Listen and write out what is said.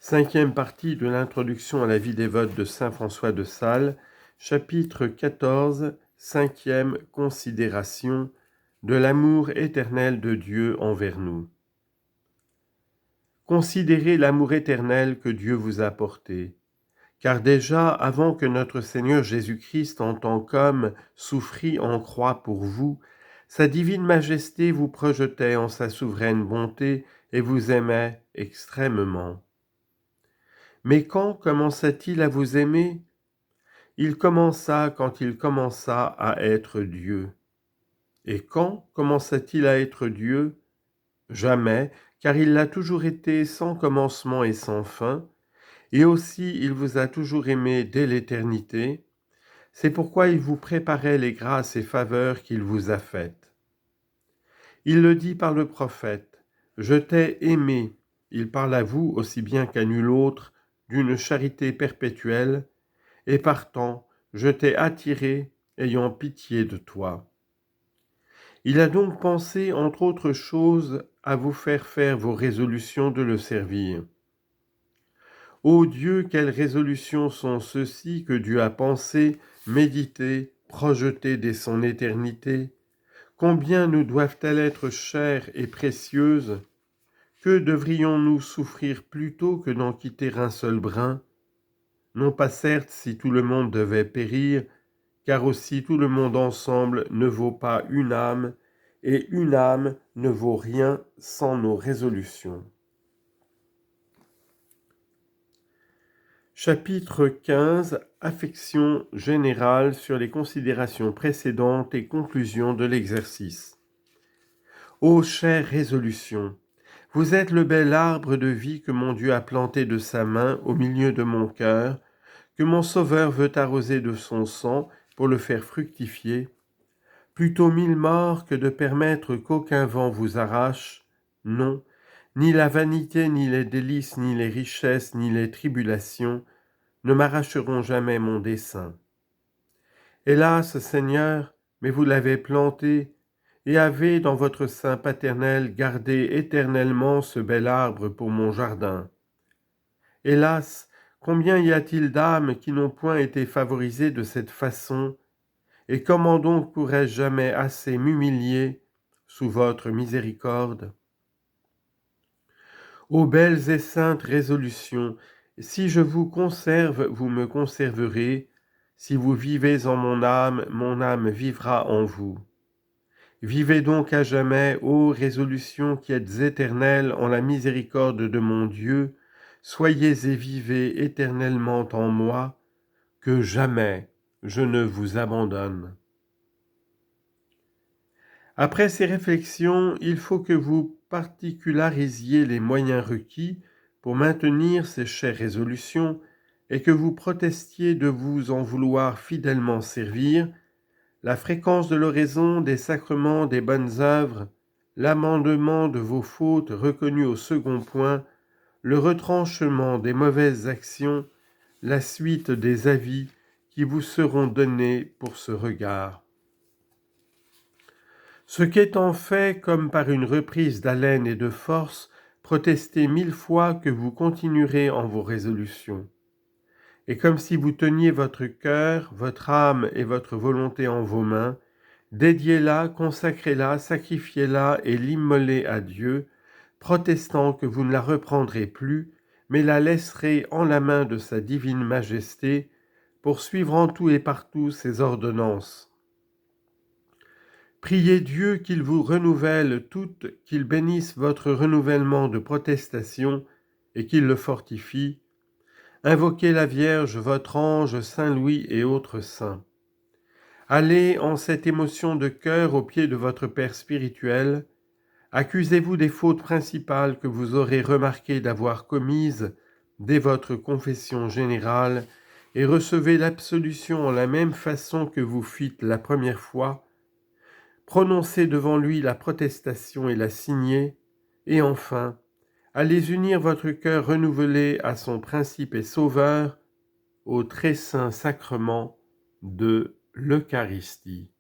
Cinquième partie de l'introduction à la vie dévote de saint François de Sales, chapitre 14, cinquième considération de l'amour éternel de Dieu envers nous. Considérez l'amour éternel que Dieu vous a porté, car déjà avant que notre Seigneur Jésus-Christ en tant qu'homme souffrit en croix pour vous, sa divine majesté vous projetait en sa souveraine bonté et vous aimait extrêmement. Mais quand commença-t-il à vous aimer? Il commença quand il commença à être Dieu. Et quand commença-t-il à être Dieu? Jamais, car il l'a toujours été sans commencement et sans fin, et aussi il vous a toujours aimé dès l'éternité. C'est pourquoi il vous préparait les grâces et faveurs qu'il vous a faites. Il le dit par le prophète, « Je t'ai aimé ». Il parle à vous aussi bien qu'à nul autre, d'une charité perpétuelle, et partant, je t'ai attiré, ayant pitié de toi. Il a donc pensé, entre autres choses, à vous faire vos résolutions de le servir. Ô Dieu, quelles résolutions sont ceux-ci que Dieu a pensées, méditées, projetées dès son éternité? Combien nous doivent-elles être chères et précieuses? Que devrions-nous souffrir plutôt que d'en quitter un seul brin? Non pas certes si tout le monde devait périr, car aussi tout le monde ensemble ne vaut pas une âme, et une âme ne vaut rien sans nos résolutions. Chapitre 15. Affection générale sur les considérations précédentes et conclusion de l'exercice. Ô chère résolution, vous êtes le bel arbre de vie que mon Dieu a planté de sa main au milieu de mon cœur, que mon Sauveur veut arroser de son sang pour le faire fructifier. Plutôt 1000 morts que de permettre qu'aucun vent vous arrache. Non, ni la vanité, ni les délices, ni les richesses, ni les tribulations ne m'arracheront jamais mon dessein. Hélas, Seigneur, mais vous l'avez planté, et avez dans votre sein paternel gardé éternellement ce bel arbre pour mon jardin. Hélas, combien y a-t-il d'âmes qui n'ont point été favorisées de cette façon, et comment donc pourrais-je jamais assez m'humilier sous votre miséricorde? Ô belles et saintes résolutions, si je vous conserve, vous me conserverez. Si vous vivez en mon âme vivra en vous. Vivez donc à jamais, ô résolutions qui êtes éternelles en la miséricorde de mon Dieu, soyez et vivez éternellement en moi, que jamais je ne vous abandonne. Après ces réflexions, il faut que vous particularisiez les moyens requis pour maintenir ces chères résolutions et que vous protestiez de vous en vouloir fidèlement servir, la fréquence de l'oraison, des sacrements, des bonnes œuvres, l'amendement de vos fautes reconnues au second point, le retranchement des mauvaises actions, la suite des avis qui vous seront donnés pour ce regard. Ce qu'étant fait comme par une reprise d'haleine et de force, protestez 1000 fois que vous continuerez en vos résolutions. Et comme si vous teniez votre cœur, votre âme et votre volonté en vos mains, dédiez-la, consacrez-la, sacrifiez-la et l'immolez à Dieu, protestant que vous ne la reprendrez plus, mais la laisserez en la main de sa divine majesté, pour suivre en tout et partout ses ordonnances. Priez Dieu qu'il vous renouvelle toutes, qu'il bénisse votre renouvellement de protestation et qu'il le fortifie. Invoquez la Vierge, votre ange, Saint Louis et autres saints. Allez en cette émotion de cœur au pied de votre Père spirituel. Accusez-vous des fautes principales que vous aurez remarqué d'avoir commises dès votre confession générale et recevez l'absolution en la même façon que vous fîtes la première fois. Prononcez devant lui la protestation et la signez, et enfin, allez unir votre cœur renouvelé à son principe et sauveur au très saint sacrement de l'Eucharistie.